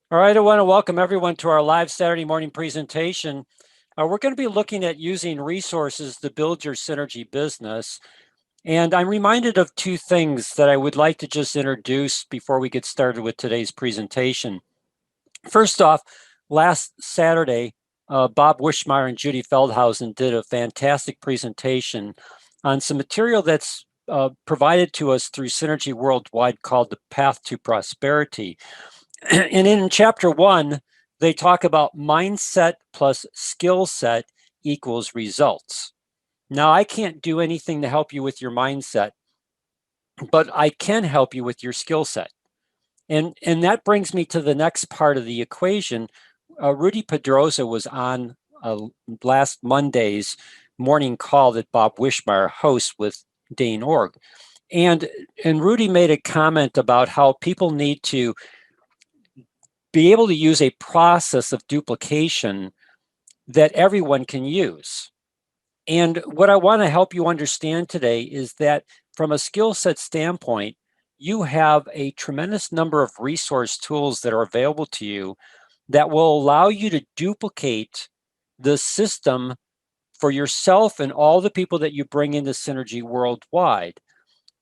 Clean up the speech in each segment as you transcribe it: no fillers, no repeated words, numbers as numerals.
All right, I want to welcome everyone to our live Saturday morning presentation. We're going to be looking at using resources to build your synergy business. And I'm reminded of two things that I would like to just introduce before we get started with today's presentation. First off, last Saturday, Bob Wischmeyer and Judy Feldhausen did a fantastic presentation on some material that's provided to us through Synergy Worldwide called The Path to Prosperity. And in chapter 1, they talk about mindset plus skill set equals results. Now, I can't do anything to help you with your mindset, but I can help you with your skill set. And that brings me to the next part of the equation. Rudy Pedrosa was on last Monday's morning call that Bob Wischmeyer hosts with Dane Org. And Rudy made a comment about how people need to be able to use a process of duplication that everyone can use. And what I want to help you understand today is that from a skill set standpoint, you have a tremendous number of resource tools that are available to you that will allow you to duplicate the system for yourself and all the people that you bring into Synergy Worldwide.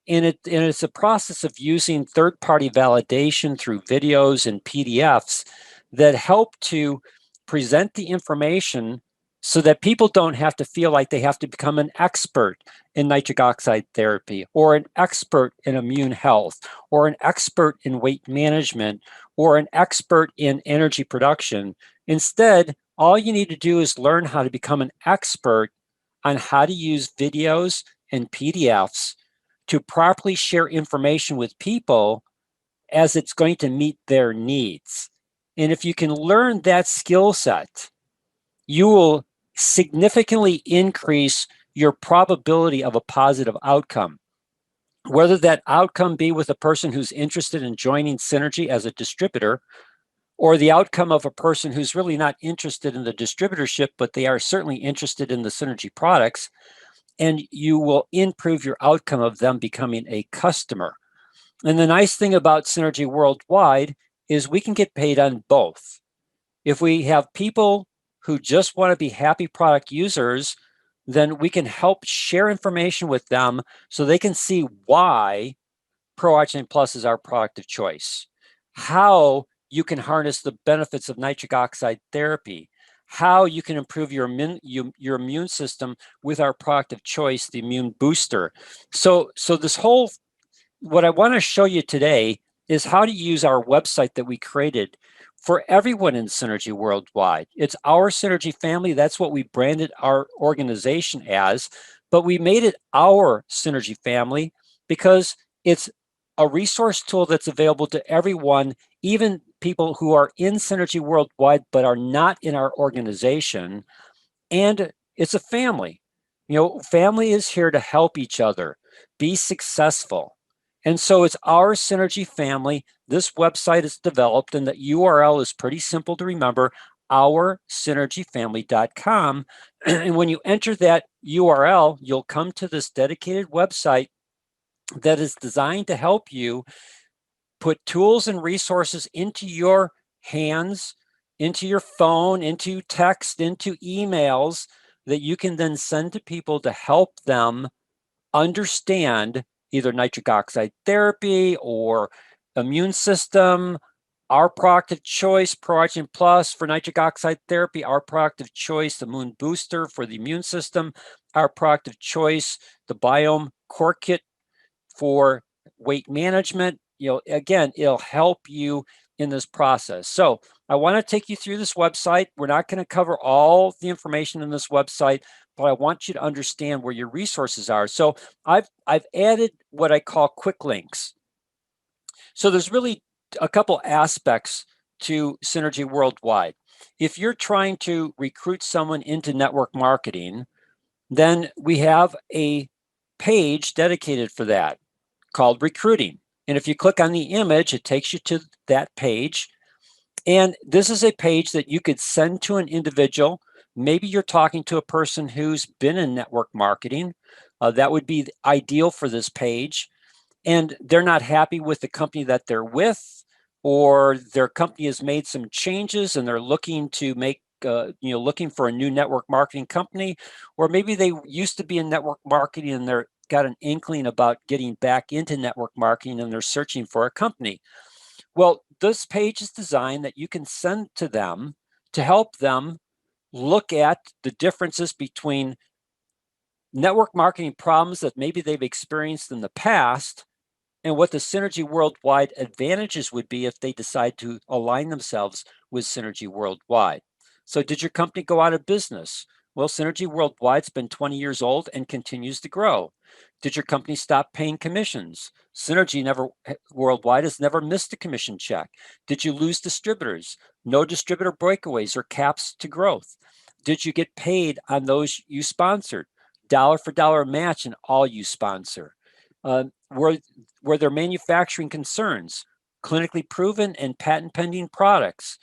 And it's a process of using third-party validation through videos and PDFs that help to present the information so that people don't have to feel like they have to become an expert in nitric oxide therapy or an expert in immune health or an expert in weight management or an expert in energy production. Instead, all you need to do is learn how to become an expert on how to use videos and PDFs to properly share information with people as it's going to meet their needs. And if you can learn that skill set, you will significantly increase your probability of a positive outcome. Whether that outcome be with a person who's interested in joining Synergy as a distributor, or the outcome of a person who's really not interested in the distributorship, but they are certainly interested in the Synergy products, and you will improve your outcome of them becoming a customer. And the nice thing about Synergy Worldwide is we can get paid on both. If we have people who just want to be happy product users, then we can help share information with them so they can see why ProOxygen Plus is our product of choice, how you can harness the benefits of nitric oxide therapy, how you can improve your immune system with our product of choice, the immune booster. So this whole, what I want to show you today is how to use our website that we created for everyone in Synergy Worldwide. It's our Synergy family. That's what we branded our organization as, but we made it our Synergy family because it's a resource tool that's available to everyone, even people who are in Synergy Worldwide but are not in our organization. And it's a family. You know, family is here to help each other be successful. And so it's our Synergy family. This website is developed, and the URL is pretty simple to remember, oursynergyfamily.com. And when you enter that URL, you'll come to this dedicated website that is designed to help you put tools and resources into your hands, into your phone, into text, into emails that you can then send to people to help them understand either nitric oxide therapy or immune system, our product of choice, ProOxygen Plus for nitric oxide therapy, our product of choice, the Immune Booster for the immune system, our product of choice, the Biome Core Kit for weight management. You know, again, it'll help you in this process. So I want to take you through this website. We're not going to cover all the information in this website, but I want you to understand where your resources are. So I've added what I call quick links. So there's really a couple aspects to Synergy Worldwide. If you're trying to recruit someone into network marketing, then we have a page dedicated for that called recruiting. And if you click on the image, it takes you to that page. And this is a page that you could send to an individual. Maybe you're talking to a person who's been in network marketing. That would be ideal for this page. And they're not happy with the company that they're with, or their company has made some changes and they're looking to make looking for a new network marketing company, or maybe they used to be in network marketing and they're got an inkling about getting back into network marketing and they're searching for a company. Well, this page is designed that you can send to them to help them look at the differences between network marketing problems that maybe they've experienced in the past and what the Synergy Worldwide advantages would be if they decide to align themselves with Synergy Worldwide. So did your company go out of business? Well, Synergy Worldwide's been 20 years old and continues to grow. Did your company stop paying commissions? Synergy Worldwide has never missed a commission check. Did you lose distributors? No distributor breakaways or caps to growth. Did you get paid on those you sponsored? Dollar for dollar match in all you sponsor. Were there manufacturing concerns? Clinically proven and patent pending products?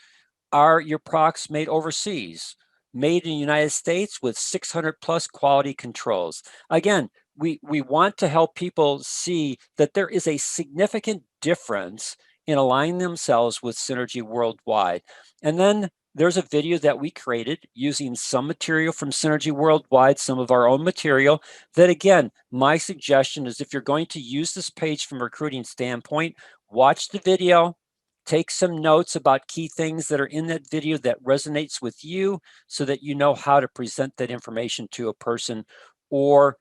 Are your products made overseas? Made in the United States with 600 plus quality controls? Again, we want to help people see that there is a significant difference in aligning themselves with Synergy Worldwide. And then there's a video that we created using some material from Synergy Worldwide, some of our own material, that again, my suggestion is if you're going to use this page from a recruiting standpoint, watch the video, take some notes about key things that are in that video that resonates with you so that you know how to present that information to a person, or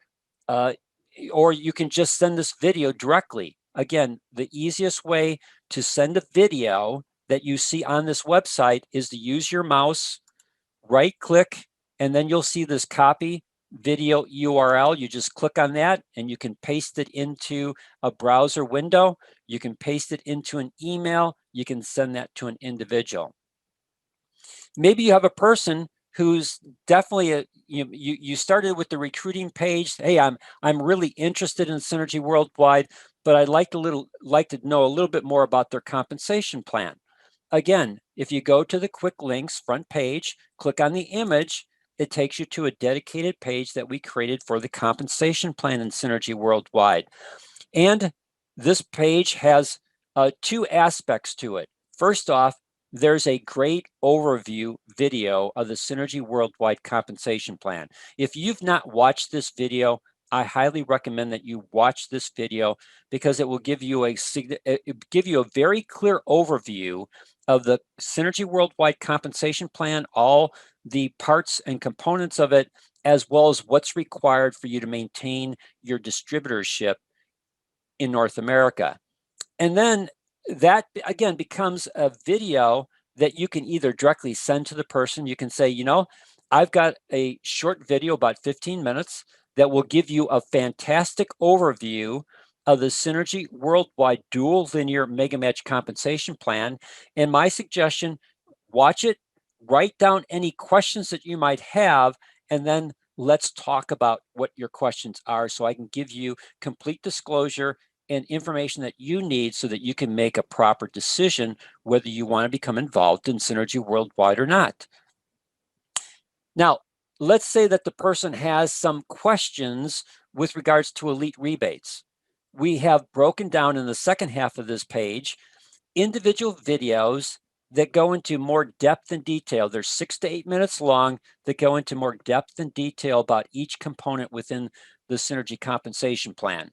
you can just send this video directly. Again, the easiest way to send a video that you see on this website is to use your mouse, right click, and then you'll see this copy video URL. You just click on that and you can paste it into a browser window. You can paste it into an email. You can send that to an individual. Maybe you have a person who's definitely you started with the recruiting page. Hey, I'm really interested in Synergy Worldwide, but I'd like to know a little bit more about their compensation plan. Again, if you go to the quick links front page, click on the image, it takes you to a dedicated page that we created for the compensation plan in Synergy Worldwide. And this page has two aspects to it. First off, there's a great overview video of the Synergy Worldwide compensation plan. If you've not watched this video, I highly recommend that you watch this video because it will give you a very clear overview of the Synergy Worldwide compensation plan, all the parts and components of it, as well as what's required for you to maintain your distributorship in North America. And then that again becomes a video that you can either directly send to the person. You can say, I've got a short video about 15 minutes that will give you a fantastic overview of the Synergy Worldwide Dual Linear Mega Match Compensation Plan. And my suggestion, watch it, write down any questions that you might have, and then let's talk about what your questions are so I can give you complete disclosure and information that you need so that you can make a proper decision whether you want to become involved in Synergy Worldwide or not. Now, let's say that the person has some questions with regards to elite rebates. We have broken down in the second half of this page individual videos that go into more depth and detail. They're 6 to 8 minutes long that go into more depth and detail about each component within the Synergy compensation plan.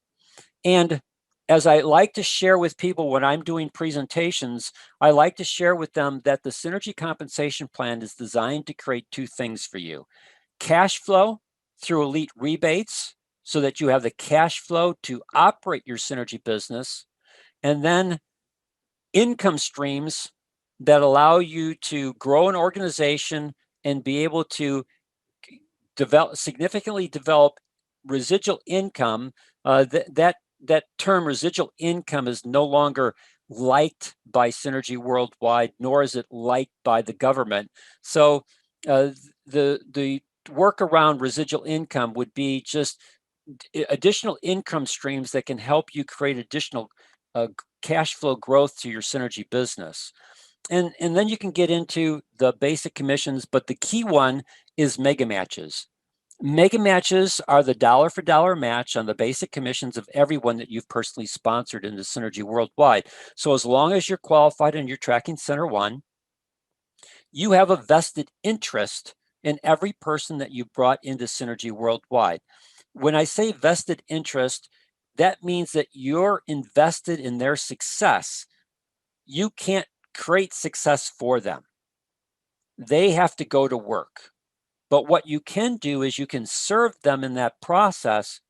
And as I like to share with people when I'm doing presentations, I like to share with them that the Synergy compensation plan is designed to create two things for you. Cash flow through elite rebates so that you have the cash flow to operate your Synergy business, and then income streams that allow you to grow an organization and be able to significantly develop residual income. That term residual income is no longer liked by Synergy Worldwide, nor is it liked by the government. So the work around residual income would be just additional income streams that can help you create additional cash flow growth to your Synergy business. And then you can get into the basic commissions, but the key one is mega matches. Mega matches are the dollar for dollar match on the basic commissions of everyone that you've personally sponsored into Synergy Worldwide. So as long as you're qualified and you're tracking Center 1, you have a vested interest in every person that you brought into Synergy Worldwide. When I say vested interest, that means that you're invested in their success. You can't create success for them. They have to go to work. But what you can do is you can serve them in that process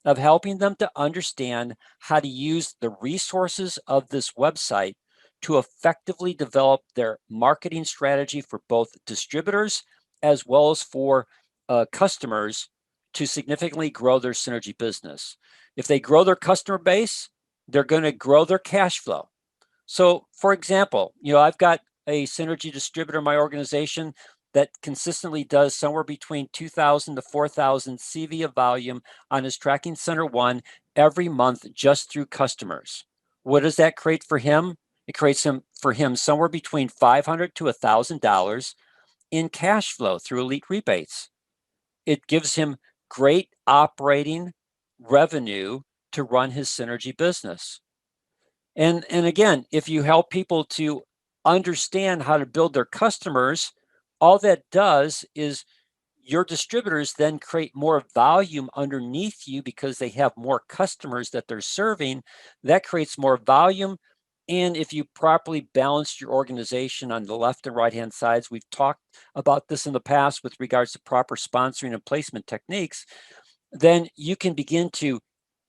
of helping them to understand how to use the resources of this website to effectively develop their marketing strategy for both distributors as well as for customers to significantly grow their Synergy business. If they grow their customer base, they're going to grow their cash flow. So, for example, I've got a Synergy distributor in my organization that consistently does somewhere between 2,000 to 4,000 CV of volume on his tracking Center 1 every month just through customers. What does that create for him? It creates for him somewhere between $500 to $1,000 in cash flow through elite rebates. It gives him great operating revenue to run his Synergy business. And again, if you help people to understand how to build their customers, all that does is your distributors then create more volume underneath you because they have more customers that they're serving. That creates more volume. And if you properly balance your organization on the left and right hand sides, we've talked about this in the past with regards to proper sponsoring and placement techniques, then you can begin to,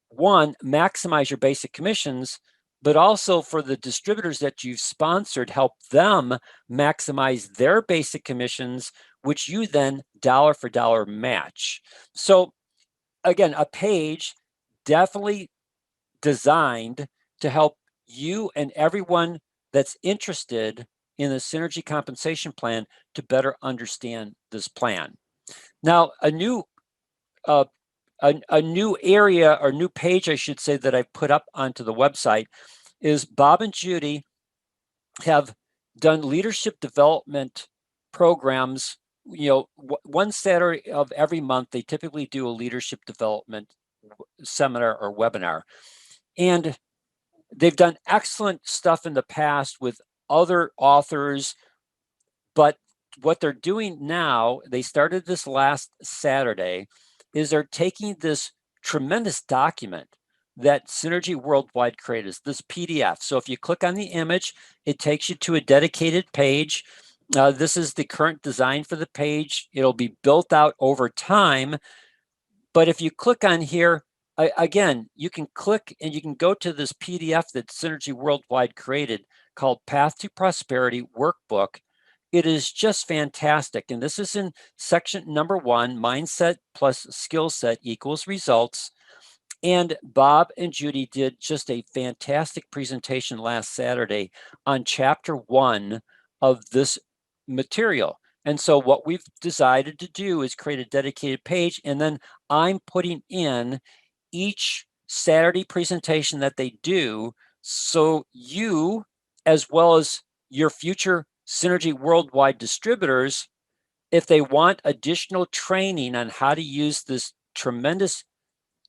one, maximize your basic commissions, but also for the distributors that you've sponsored, help them maximize their basic commissions, which you then dollar for dollar match. So again, a page definitely designed to help you and everyone that's interested in the Synergy compensation plan to better understand this plan. Now, a new area, or new page, I should say, that I've put up onto the website is Bob and Judy have done leadership development programs. One Saturday of every month, they typically do a leadership development seminar or webinar. And they've done excellent stuff in the past with other authors, but what they're doing now, they started this last Saturday, is they're taking this tremendous document that Synergy Worldwide created, this PDF. So if you click on the image, it takes you to a dedicated page. This is the current design for the page. It'll be built out over time. But if you click on here, again, you can click and you can go to this PDF that Synergy Worldwide created called Path to Prosperity Workbook. It is just fantastic. And this is in section number 1, mindset plus skill set equals results. And Bob and Judy did just a fantastic presentation last Saturday on chapter 1 of this material. And so what we've decided to do is create a dedicated page, and then I'm putting in each Saturday presentation that they do, so you, as well as your future Synergy Worldwide distributors, if they want additional training on how to use this tremendous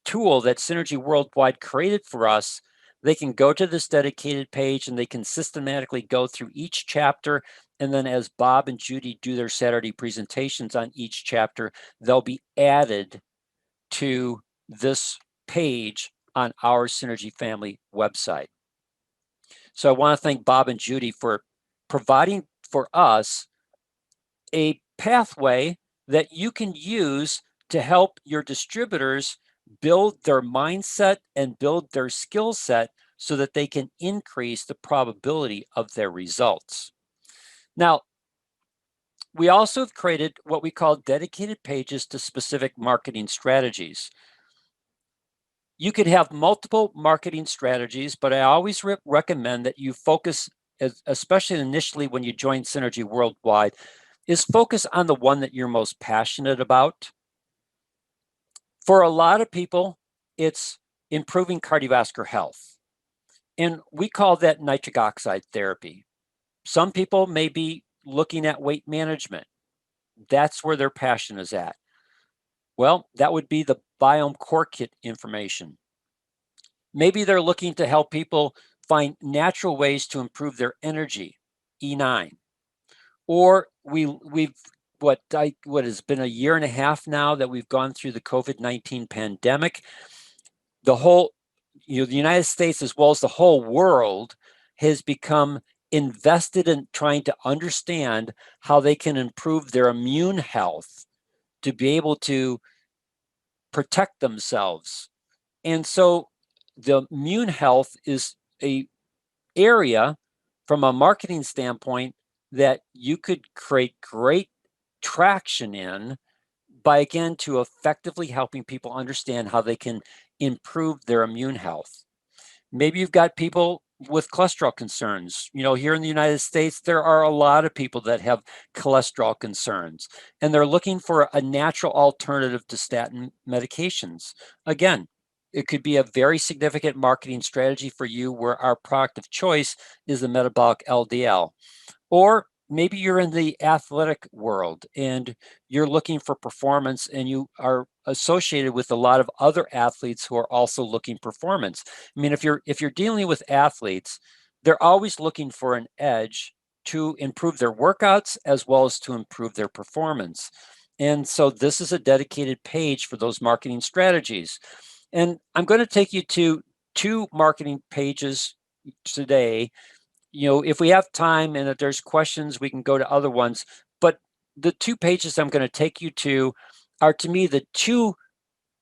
tool that Synergy Worldwide created for us, they can go to this dedicated page and they can systematically go through each chapter. And then as Bob and Judy do their Saturday presentations on each chapter, they'll be added to this page on our Synergy Family website. So I want to thank Bob and Judy for providing for us a pathway that you can use to help your distributors build their mindset and build their skill set so that they can increase the probability of their results. Now, we also have created what we call dedicated pages to specific marketing strategies. You could have multiple marketing strategies, but I always recommend that you focus, especially initially when you join Synergy Worldwide, is focus on the one that you're most passionate about. For a lot of people, it's improving cardiovascular health. And we call that nitric oxide therapy. Some people may be looking at weight management. That's where their passion is at. Well, that would be the biome core kit information. Maybe they're looking to help people find natural ways to improve their energy, E9. Or we've what has been a year and a half now that we've gone through the COVID-19 pandemic. The whole, the United States as well as the whole world has become invested in trying to understand how they can improve their immune health to be able to protect themselves. And so the immune health is a area from a marketing standpoint that you could create great traction in by, again, to effectively helping people understand how they can improve their immune health. Maybe you've got people with cholesterol concerns. Here in the United States, there are a lot of people that have cholesterol concerns, and they're looking for a natural alternative to statin medications. Again, it could be a very significant marketing strategy for you where our product of choice is the metabolic LDL. Or maybe you're in the athletic world and you're looking for performance, and you are associated with a lot of other athletes who are also looking performance. I mean, if you're dealing with athletes, they're always looking for an edge to improve their workouts as well as to improve their performance. And so this is a dedicated page for those marketing strategies. And I'm going to take you to 2 marketing pages today. If we have time and if there's questions, we can go to other ones. But the 2 pages I'm going to take you to are, to me, the 2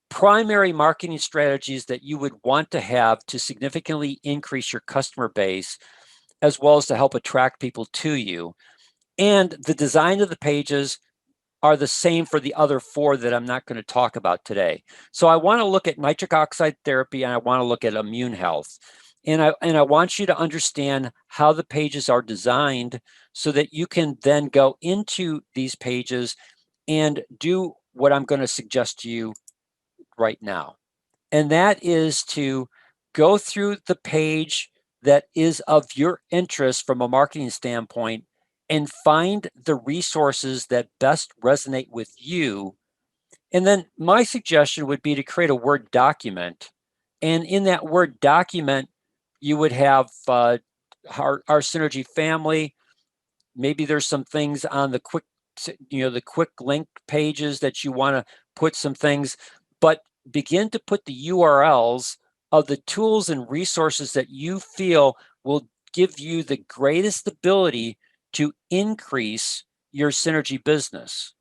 primary marketing strategies that you would want to have to significantly increase your customer base, as well as to help attract people to you. And the design of the pages are the same for the other 4 that I'm not going to talk about today. So I want to look at nitric oxide therapy, and I want to look at immune health. And I want you to understand how the pages are designed so that you can then go into these pages and do what I'm going to suggest to you right now. And that is to go through the page that is of your interest from a marketing standpoint and find the resources that best resonate with you. And then my suggestion would be to create a Word document. And in that Word document, you would have our Synergy family. Maybe there's some things on the quick link pages that you want to put some things, but begin to put the URLs of the tools and resources that you feel will give you the greatest ability to increase your Synergy business.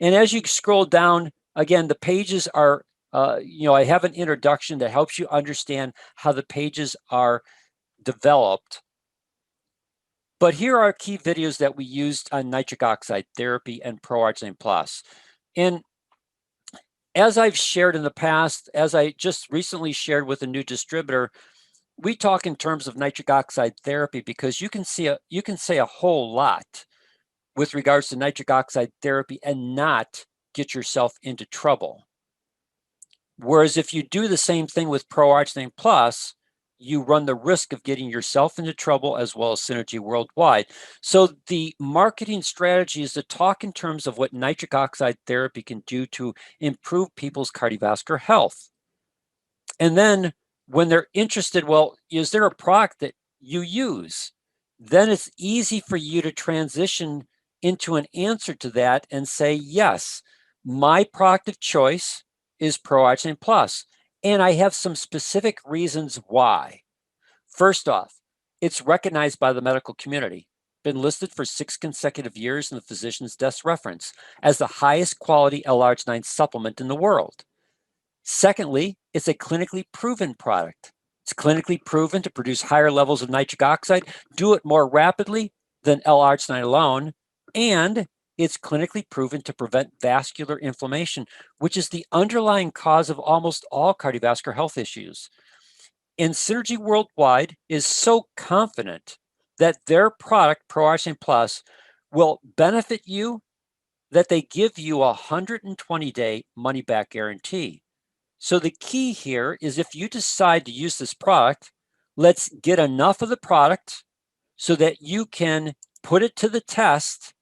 And as you scroll down, again, the pages are, I have an introduction that helps you understand how the pages are developed. But here are key videos that we used on nitric oxide therapy and ProArginine Plus. And as I've shared in the past, as I just recently shared with a new distributor, we talk in terms of nitric oxide therapy because you can say a whole lot with regards to nitric oxide therapy and not get yourself into trouble. Whereas if you do the same thing with ProArginine Plus, you run the risk of getting yourself into trouble as well as Synergy worldwide. So the marketing strategy is to talk in terms of what nitric oxide therapy can do to improve people's cardiovascular health. And then when they're interested, well, is there a product that you use? Then it's easy for you to transition into an answer to that and say, yes, my product of choice is ProArginine Plus. And I have some specific reasons why. First off, it's recognized by the medical community, been listed for 6 consecutive years in the physician's desk reference as the highest quality L-Arginine supplement in the world. Secondly, it's a clinically proven product. It's clinically proven to produce higher levels of nitric oxide, do it more rapidly than L-Arginine alone, and it's clinically proven to prevent vascular inflammation, which is the underlying cause of almost all cardiovascular health issues. And Synergy Worldwide is so confident that their product, ProArginine Plus, will benefit you that they give you a 120-day money-back guarantee. So the key here is if you decide to use this product, let's get enough of the product so that you can put it to the test.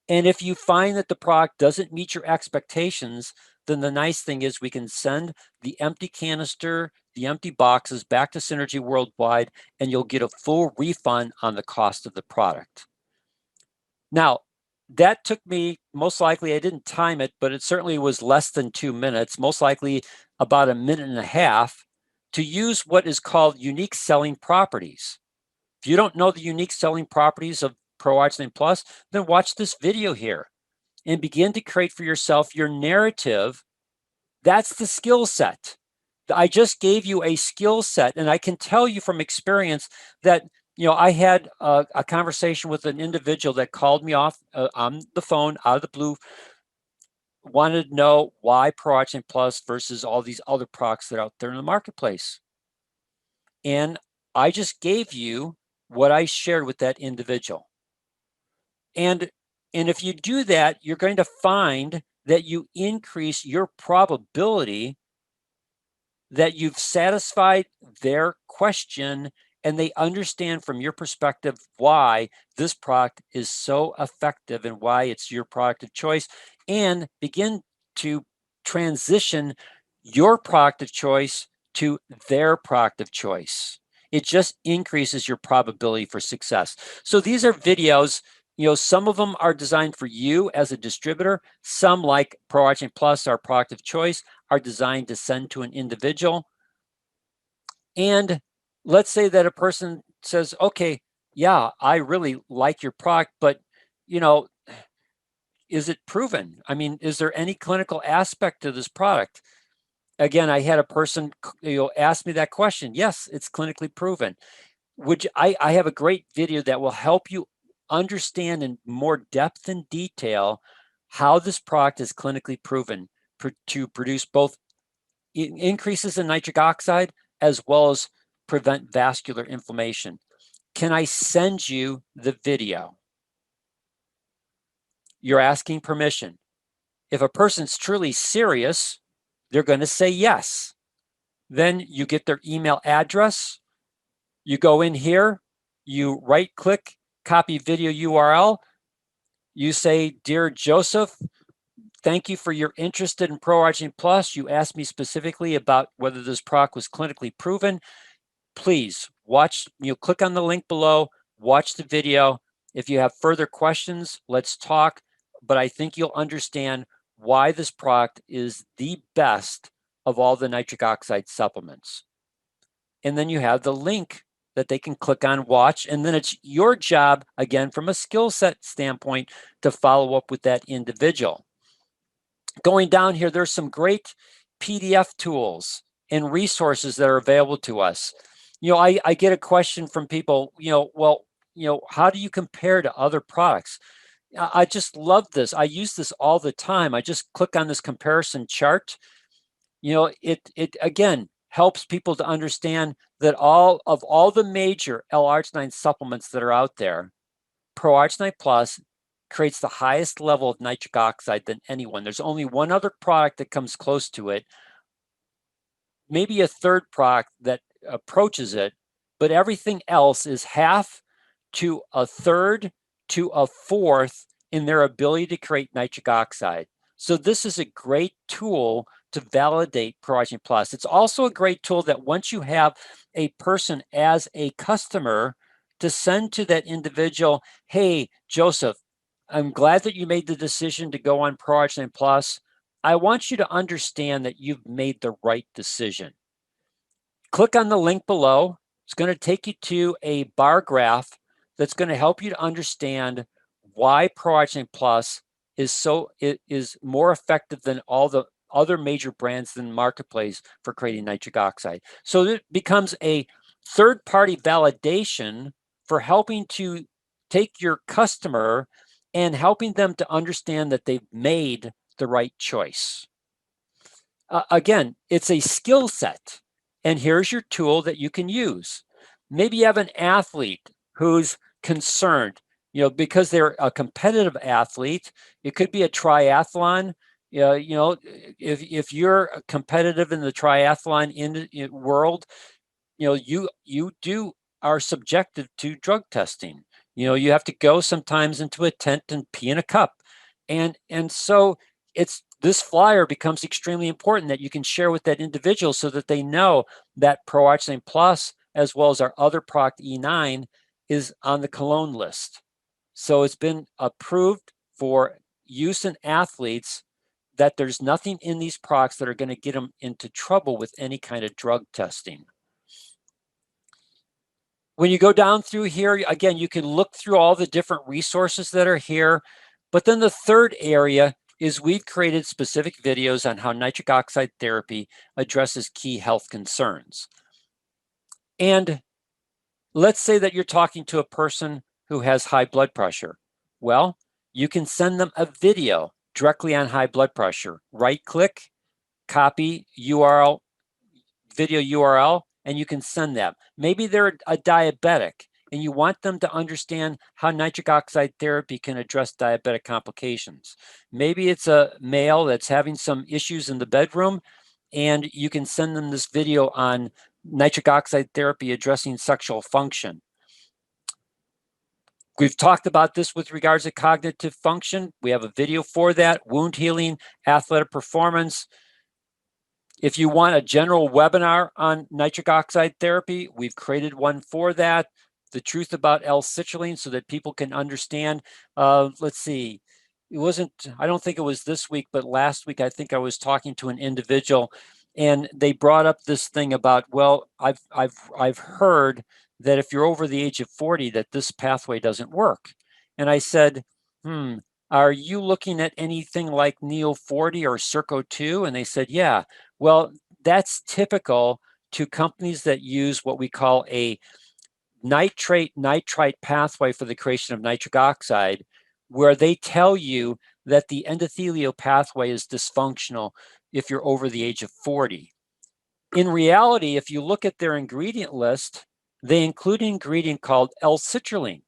And if you find that the product doesn't meet your expectations, then the nice thing is we can send the empty canister, the empty boxes back to Synergy Worldwide, and you'll get a full refund on the cost of the product. Now, that took me, most likely, I didn't time it, but it certainly was less than 2 minutes, most likely about 1.5 minutes, to use what is called unique selling properties. If you don't know the unique selling properties of Pro-Oxide Plus, then watch this video here and begin to create for yourself your narrative. That's the skill set. I just gave you a skill set, and I can tell you from experience that I had a conversation with an individual that called me off on the phone out of the blue, wanted to know why Pro-Oxide Plus versus all these other products that are out there in the marketplace. And I just gave you what I shared with that individual. And if you do that, you're going to find that you increase your probability that you've satisfied their question and they understand from your perspective why this product is so effective and why it's your product of choice, and begin to transition your product of choice to their product of choice. It just increases your probability for success. So these are videos, some of them are designed for you as a distributor. Some, like Pro-Oxide Plus, our product of choice, are designed to send to an individual. And let's say that a person says, okay, yeah, I really like your product, but is it proven? I mean, is there any clinical aspect to this product? Again, I had a person ask me that question. Yes, it's clinically proven. I have a great video that will help you understand in more depth and detail how this product is clinically proven to produce both increases in nitric oxide as well as prevent vascular inflammation. Can I send you the video? You're asking permission. If a person's truly serious, they're going to say yes. Then you get their email address. You go in here, you right-click, copy video URL. You say, dear Joseph, thank you for your interest in Pro-Oxide Plus. You asked me specifically about whether this product was clinically proven. Please watch, click on the link below, watch the video. If you have further questions, let's talk. But I think you'll understand why this product is the best of all the nitric oxide supplements. And then you have the link that they can click on, watch, and then it's your job, again, from a skill set standpoint, to follow up with that individual. Going down here, there's some great PDF tools and resources that are available to us. I get a question from people, well, how do you compare to other products? I just love this. I use this all the time. I just click on this comparison chart. It again helps people to understand that all the major L-Arginine supplements that are out there, Pro-Oxide Plus creates the highest level of nitric oxide than anyone. There's only one other product that comes close to it, maybe a third product that approaches it, but everything else is half to a third to a fourth in their ability to create nitric oxide. So this is a great tool to validate Pro-Oxide Plus. It's also a great tool that once you have a person as a customer, to send to that individual, hey, Joseph, I'm glad that you made the decision to go on Pro-Oxide Plus. I want you to understand that you've made the right decision. Click on the link below. It's going to take you to a bar graph that's going to help you to understand why Pro-Oxide Plus is more effective than all the other major brands in the marketplace for creating nitric oxide. So it becomes a third-party validation for helping to take your customer and helping them to understand that they've made the right choice. Again, it's a skill set, and here's your tool that you can use. Maybe you have an athlete who's concerned, because they're a competitive athlete. It could be a triathlon. If you're competitive in the triathlon world, you are subjected to drug testing. You have to go sometimes into a tent and pee in a cup, and so this flyer becomes extremely important that you can share with that individual so that they know that Pro-Oxide Plus, as well as our other product E9, is on the cologne list. So it's been approved for use in athletes, that there's nothing in these products that are going to get them into trouble with any kind of drug testing. When you go down through here, again, you can look through all the different resources that are here. But then the third area is we've created specific videos on how nitric oxide therapy addresses key health concerns. And let's say that you're talking to a person who has high blood pressure. Well, you can send them a video directly on high blood pressure. Right-click, copy URL, video URL, and you can send them. Maybe they're a diabetic and you want them to understand how nitric oxide therapy can address diabetic complications. Maybe it's a male that's having some issues in the bedroom, and you can send them this video on nitric oxide therapy addressing sexual function. We've talked about this with regards to cognitive function. We have a video for that, wound healing, athletic performance. If you want a general webinar on nitric oxide therapy, we've created one for that. The truth about L-Citrulline, so that people can understand. Let's see, I don't think it was this week, but last week I think I was talking to an individual, and they brought up this thing about, well, I've heard that if you're over the age of 40, that this pathway doesn't work. And I said, are you looking at anything like Neo40 or Circo2? And they said, yeah. Well, that's typical to companies that use what we call a nitrate-nitrite pathway for the creation of nitric oxide, where they tell you that the endothelial pathway is dysfunctional if you're over the age of 40. In reality, if you look at their ingredient list, they include an ingredient called L-Citrulline.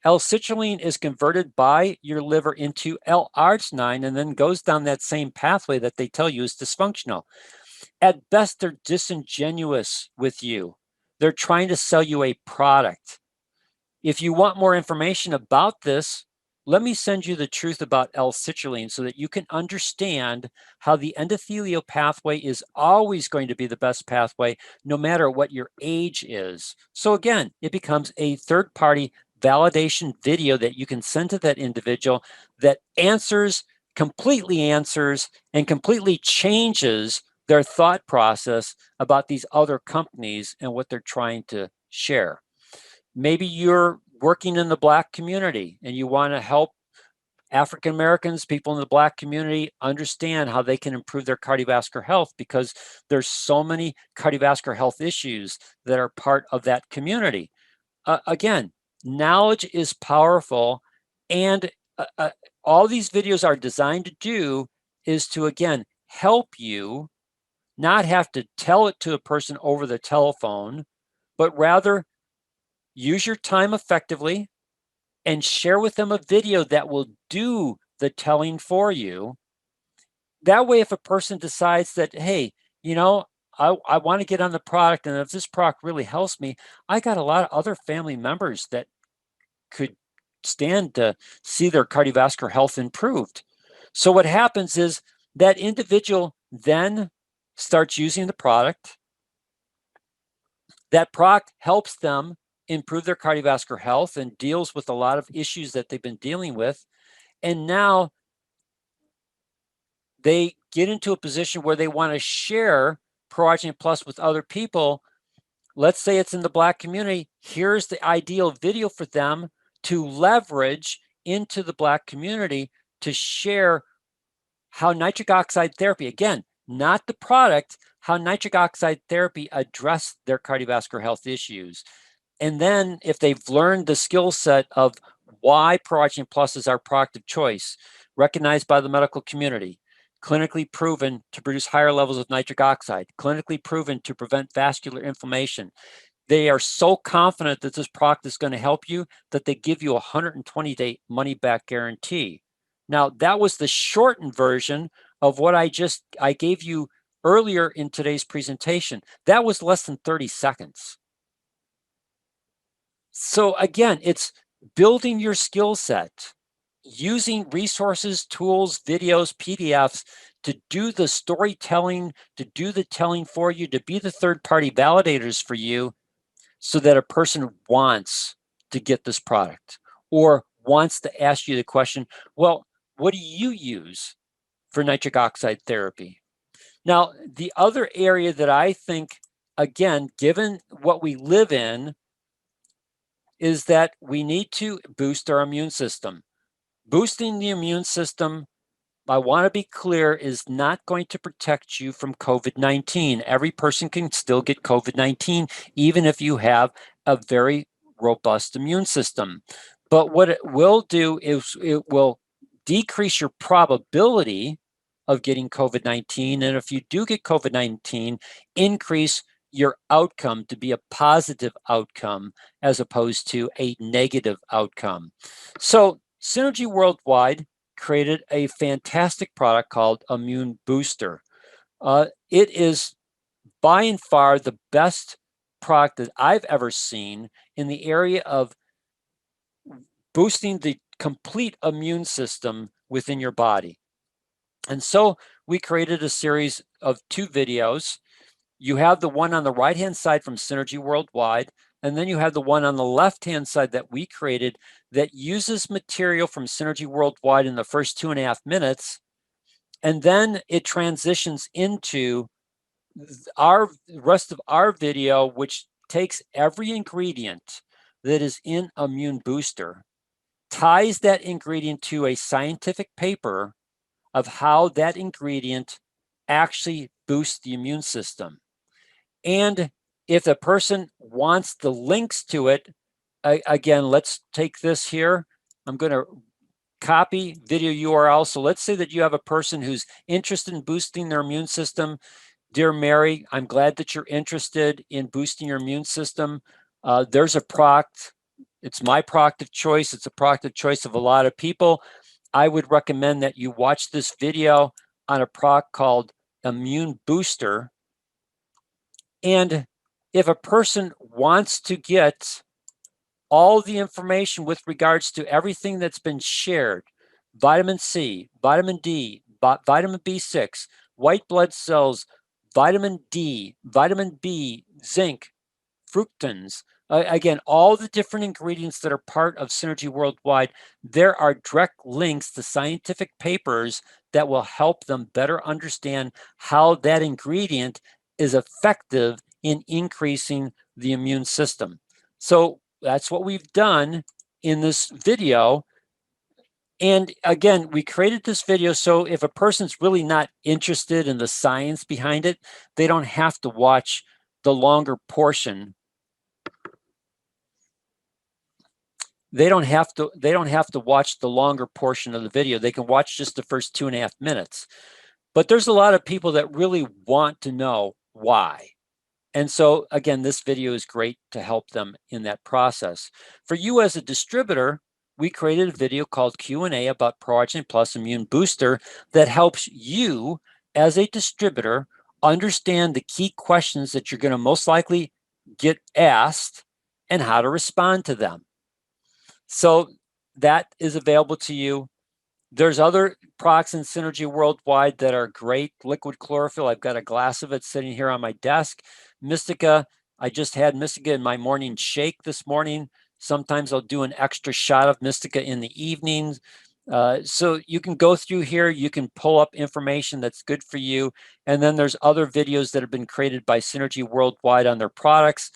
L-Citrulline is converted by your liver into L-arginine and then goes down that same pathway that they tell you is dysfunctional. At best, they're disingenuous with you. They're trying to sell you a product. If you want more information about this, let me send you the truth about L-Citrulline so that you can understand how the endothelial pathway is always going to be the best pathway, no matter what your age is. So again, it becomes a third-party validation video that you can send to that individual that completely answers and completely changes their thought process about these other companies and what they're trying to share. Maybe you're working in the Black community and you want to help African Americans, people in the Black community, understand how they can improve their cardiovascular health, because there's so many cardiovascular health issues that are part of that community. Again, knowledge is powerful, and all these videos are designed to do is to, again, help you not have to tell it to a person over the telephone, but rather use your time effectively and share with them a video that will do the telling for you. That way, if a person decides that, hey, you know, I want to get on the product, and if this product really helps me, I got a lot of other family members that could stand to see their cardiovascular health improved. So what happens is that individual then starts using the product. That product helps them improve their cardiovascular health and deals with a lot of issues that they've been dealing with. And now they get into a position where they want to share Pro-Oxide Plus with other people. Let's say it's in the Black community. Here's the ideal video for them to leverage into the Black community to share how nitric oxide therapy, again, not the product, how nitric oxide therapy addressed their cardiovascular health issues. And then if they've learned the skill set of why Pro-Oxide Plus is our product of choice, recognized by the medical community, clinically proven to produce higher levels of nitric oxide, clinically proven to prevent vascular inflammation, they are so confident that this product is going to help you that they give you a 120-day money-back guarantee. Now, that was the shortened version of what I gave you earlier in today's presentation. That was less than 30 seconds. So again, it's building your skill set. using resources, tools, videos, PDFs to do the storytelling, to do the telling for you, to be the third-party validators for you, so that a person wants to get this product or wants to ask you the question, well, what do you use for nitric oxide therapy? Now, the other area that I think, again, given what we live in, is that we need to boost our immune system. Boosting the immune system, I want to be clear, is not going to protect you from COVID-19. Every person can still get COVID-19, even if you have a very robust immune system. But what it will do is it will decrease your probability of getting COVID-19. And if you do get COVID-19, increase your outcome to be a positive outcome as opposed to a negative outcome. So Synergy Worldwide created a fantastic product called Immune Booster. It is by and far the best product that I've ever seen in the area of boosting the complete immune system within your body. And so we created a series of 2 videos. You have the one on the right-hand side from Synergy Worldwide, and then you have the one on the left-hand side that we created that uses material from Synergy Worldwide in the first 2.5 minutes, and then it transitions into our rest of our video, which takes every ingredient that is in Immune Booster, ties that ingredient to a scientific paper of how that ingredient actually boosts the immune system. And if the person wants the links to it, again, let's take this here. I'm going to copy video URL. So let's say that you have a person who's interested in boosting their immune system. Dear Mary, I'm glad that you're interested in boosting your immune system. There's a product. It's my product of choice. It's a product of choice of a lot of people. I would recommend that you watch this video on a product called Immune Booster. And if a person wants to get all the information with regards to everything that's been shared, vitamin C, vitamin D, vitamin B6, white blood cells, vitamin D, vitamin B, zinc, fructans, again, all the different ingredients that are part of Synergy Worldwide, there are direct links to scientific papers that will help them better understand how that ingredient is effective in increasing the immune system. So that's what we've done in this video. And again, we created this video so if a person's really not interested in the science behind it, they don't have to watch the longer portion. They don't have to watch the longer portion of the video. They can watch just the first 2.5 minutes. But there's a lot of people that really want to know why. And so again, this video is great to help them in that process. For you as a distributor, we created a video called Q&A about ProArginine Plus Immune Booster that helps you as a distributor understand the key questions that you're going to most likely get asked and how to respond to them. So that is available to you. There's other products in Synergy Worldwide that are great. Liquid chlorophyll, I've got a glass of it sitting here on my desk. Mystica, I just had Mystica in my morning shake this morning. Sometimes I'll do an extra shot of Mystica in the evenings. So you can go through here, you can pull up information that's good for you. And then there's other videos that have been created by Synergy Worldwide on their products.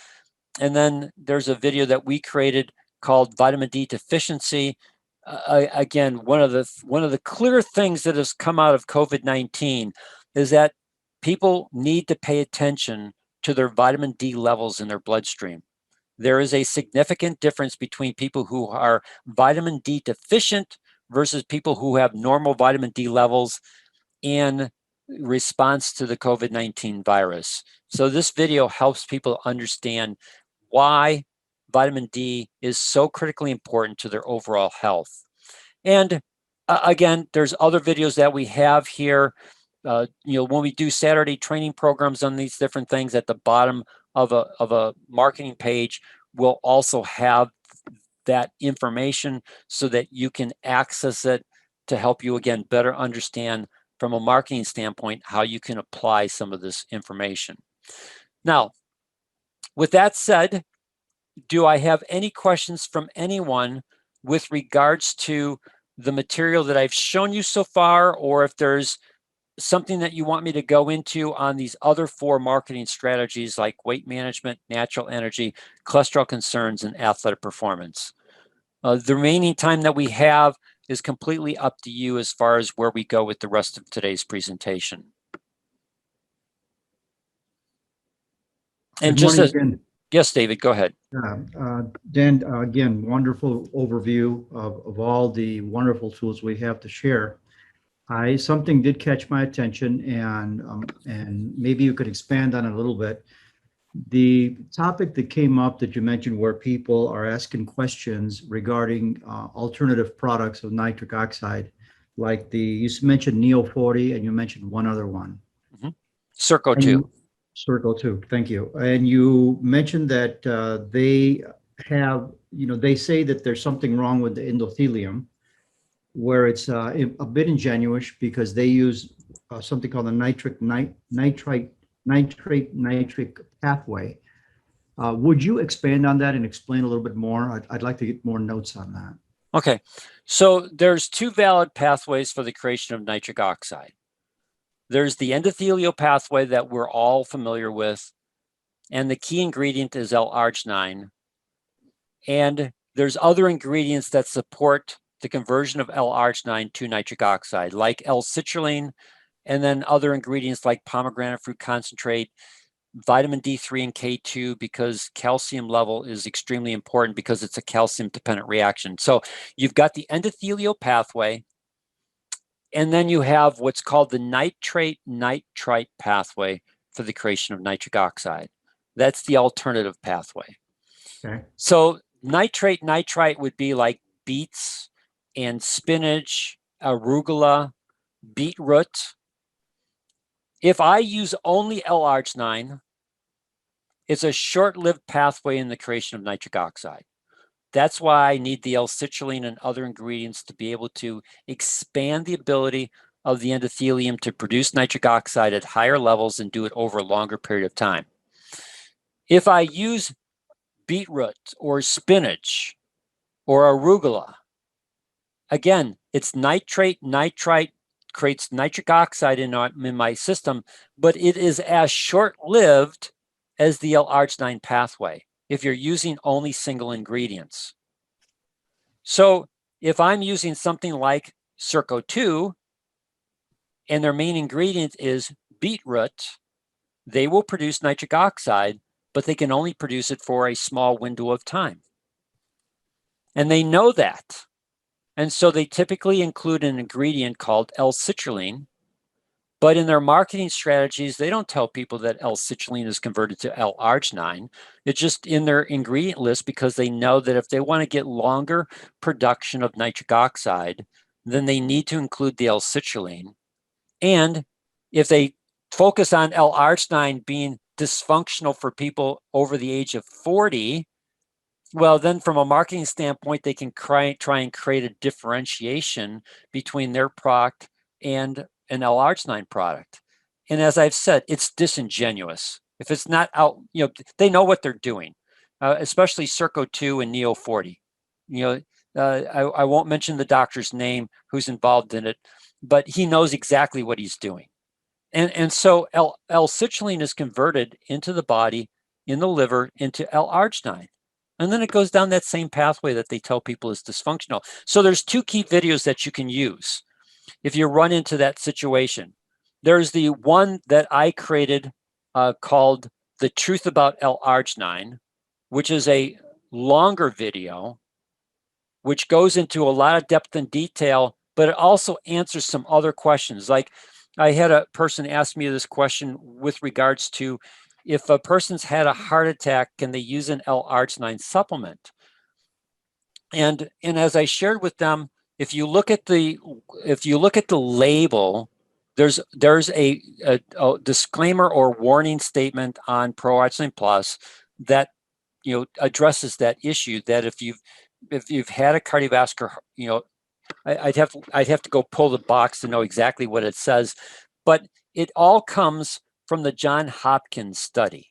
And then there's a video that we created called Vitamin D Deficiency. Again, one of the clear things that has come out of COVID-19 is that people need to pay attention to their vitamin D levels in their bloodstream. There is a significant difference between people who are vitamin D deficient versus people who have normal vitamin D levels in response to the COVID-19 virus. So this video helps people understand why vitamin D is so critically important to their overall health. And again, there's other videos that we have here. You know, when we do Saturday training programs on these different things, at the bottom of a marketing page, we'll also have that information so that you can access it to help you, again, better understand from a marketing standpoint how you can apply some of this information. Now, with that said, do I have any questions from anyone with regards to the material that I've shown you so far, or if there's something that you want me to go into on these other 4 marketing strategies like weight management, natural energy, cholesterol concerns, and athletic performance? The remaining time that we have is completely up to you as far as where we go with the rest of today's presentation. And Good morning again. Yes, David, go ahead. Dan, again, wonderful overview of all the wonderful tools we have to share. Something did catch my attention, and maybe you could expand on it a little bit. The topic that came up that you mentioned, where people are asking questions regarding alternative products of nitric oxide, like you mentioned Neo 40, and you mentioned one other one. Circo 2. Circle 2, thank you. And you mentioned that they have, they say that there's something wrong with the endothelium, where it's a bit ingenuous because they use something called the nitrate pathway. Would you expand on that and explain a little bit more? I'd like to get more notes on that. Okay, so there's 2 valid pathways for the creation of nitric oxide. There's the endothelial pathway that we're all familiar with, and the key ingredient is L-Arginine. And there's other ingredients that support the conversion of L-Arginine to nitric oxide, like L-Citrulline, and then other ingredients like pomegranate fruit concentrate, vitamin D3 and K2, because calcium level is extremely important because it's a calcium dependent reaction. So you've got the endothelial pathway, and then you have what's called the nitrate-nitrite pathway for the creation of nitric oxide. That's the alternative pathway. Okay. So nitrate-nitrite would be like beets and spinach, arugula, beetroot. If I use only L-Arginine, it's a short-lived pathway in the creation of nitric oxide. That's why I need the L-Citrulline and other ingredients to be able to expand the ability of the endothelium to produce nitric oxide at higher levels and do it over a longer period of time. If I use beetroot or spinach or arugula, again, it's nitrate, nitrite, creates nitric oxide in my system, but it is as short-lived as the L-Arginine pathway if you're using only single ingredients. So if I'm using something like Circo 2 and their main ingredient is beetroot, they will produce nitric oxide, but they can only produce it for a small window of time. And they know that. And so they typically include an ingredient called L-Citrulline, but in their marketing strategies, they don't tell people that L-Citrulline is converted to L-Arginine. It's just in their ingredient list because they know that if they want to get longer production of nitric oxide, then they need to include the L-Citrulline. And if they focus on L-Arginine being dysfunctional for people over the age of 40, well, then from a marketing standpoint, they can try and create a differentiation between their product and an L-Arginine product. And as I've said, it's disingenuous. If it's not out, they know what they're doing, especially Circo 2 and Neo 40. I won't mention the doctor's name who's involved in it, but he knows exactly what he's doing. And so L-Citrulline is converted into the body, in the liver, into L-Arginine. And then it goes down that same pathway that they tell people is dysfunctional. So there's 2 key videos that you can use if you run into that situation. There's the one that I created called The Truth About L-Arginine, which is a longer video, which goes into a lot of depth and detail, but it also answers some other questions. Like I had a person ask me this question with regards to if a person's had a heart attack, can they use an L-Arginine supplement? And as I shared with them, if you look at the label, there's a disclaimer or warning statement on Pro-Arginine Plus that addresses that issue, that if if you've had a cardiovascular, you know, I'd have to go pull the box to know exactly what it says, but it all comes from the John Hopkins study.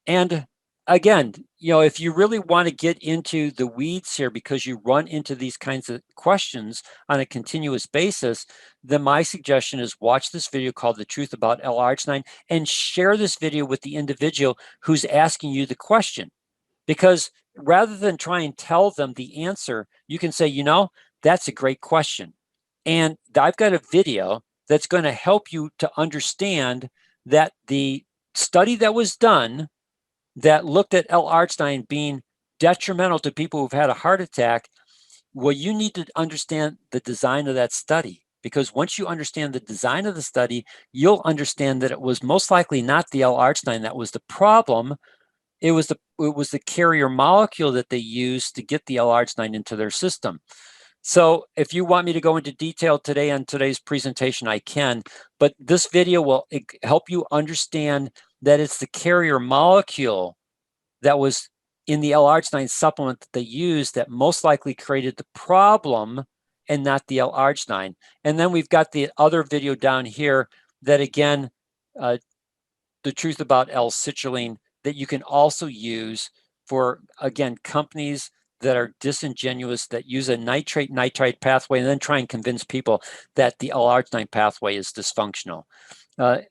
And again, you know, if you really want to get into the weeds here because you run into these kinds of questions on a continuous basis, then my suggestion is watch this video called The Truth About L-Arginine and share this video with the individual who's asking you the question. Because rather than try and tell them the answer, you can say, you know, that's a great question. And I've got a video that's going to help you to understand that the study that was done that looked at L-Arginine being detrimental to people who've had a heart attack, well, you need to understand the design of that study. Because once you understand the design of the study, you'll understand that it was most likely not the L-Arginine that was the problem. It was the carrier molecule that they used to get the L-Arginine into their system. So if you want me to go into detail today on today's presentation, I can, but this video will help you understand that it's the carrier molecule that was in the L-Arginine supplement that they used that most likely created the problem and not the L-Arginine. And then we've got the other video down here that, again, The Truth About L-Citrulline, that you can also use for, again, companies that are disingenuous, that use a nitrate nitrite pathway and then try and convince people that the L-Arginine pathway is dysfunctional. It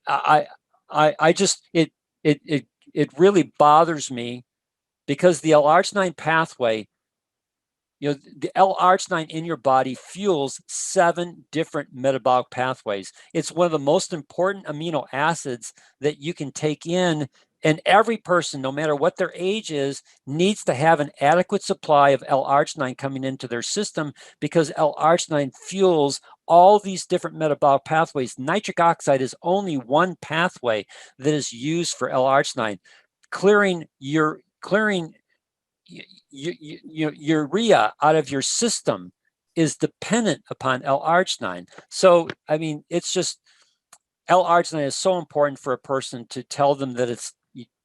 really bothers me because the L-Arginine pathway, you know, the L-Arginine in your body fuels 7 different metabolic pathways. It's one of the most important amino acids that you can take in, and every person, no matter what their age is, needs to have an adequate supply of L-Arginine coming into their system because L-Arginine fuels all these different metabolic pathways. Nitric oxide is only one pathway that is used for L-Arginine. Clearing urea out of your system is dependent upon L-Arginine. So, I mean, it's just, L-Arginine is so important for a person to tell them that it's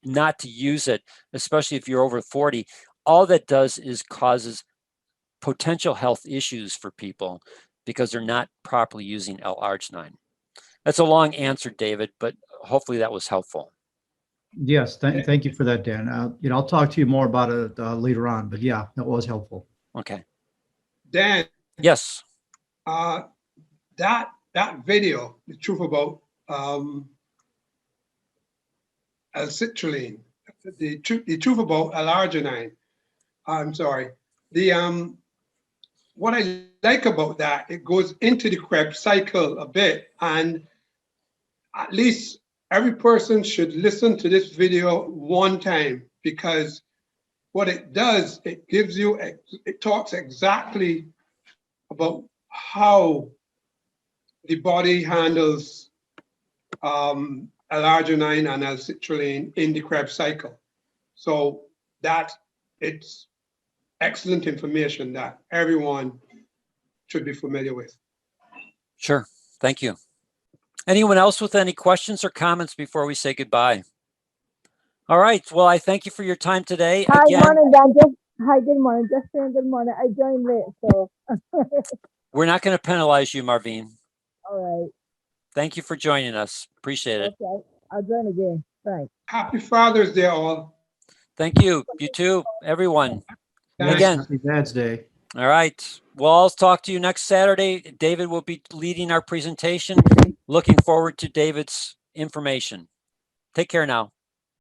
not to use it, especially if you're over 40. All that does is causes potential health issues for people because they're not properly using L-Arginine. That's a long answer, David, but hopefully that was helpful. Yes, thank you for that, Dan. You know, I'll talk to you more about it later on, but yeah, that was helpful. Okay. Dan. Yes. That video, The Truth About L-Citrulline, the truth about L-Arginine. I'm sorry. What I like about that, it goes into the Krebs cycle a bit, and at least every person should listen to this video one time, because what it does, it gives you, it talks exactly about how the body handles L-Arginine and L-Citrulline in the Krebs cycle. So that it's excellent information that everyone should be familiar with. Sure. Thank you. Anyone else with any questions or comments before we say goodbye? All right. Well, I thank you for your time today. Hi, Again, morning, Dan. Hi, good morning. Just saying good morning. I joined late, so. we're not going to penalize you, Marvin. All right. Thank you for joining us. Appreciate it. Okay. I'll join again. Thanks. Happy Father's Day, all. Thank you. You too, everyone. Thanks. Again. Happy Dad's Day. All right. Well, I'll talk to you next Saturday. David will be leading our presentation. Looking forward to David's information. Take care now.